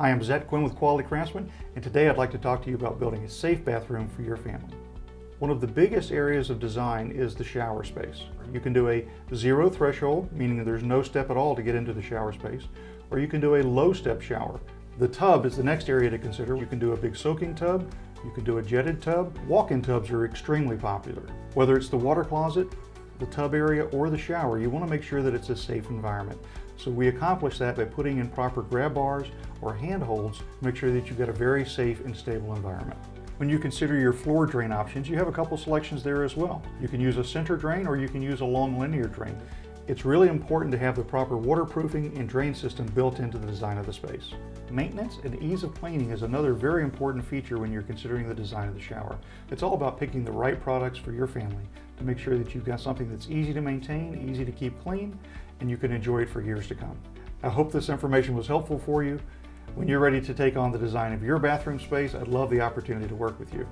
Hi, I'm Zach Quinn with Quality Craftsmen, and today I'd like to talk to you about building a safe bathroom for your family. One of the biggest areas of design is the shower space. You can do a zero threshold, meaning that there's no step at all to get into the shower space, or you can do a low step shower. The tub is the next area to consider. You can do a big soaking tub, you can do a jetted tub. Walk-in tubs are extremely popular. Whether it's the water closet, the tub area, or the shower, you want to make sure that it's a safe environment. So we accomplish that by putting in proper grab bars or handholds to make sure that you've got a very safe and stable environment. When you consider your floor drain options, you have a couple selections there as well. You can use a center drain or you can use a long linear drain. It's really important to have the proper waterproofing and drain system built into the design of the space. Maintenance and ease of cleaning is another very important feature when you're considering the design of the shower. It's all about picking the right products for your family to make sure that you've got something that's easy to maintain, easy to keep clean, and you can enjoy it for years to come. I hope this information was helpful for you. When you're ready to take on the design of your bathroom space, I'd love the opportunity to work with you.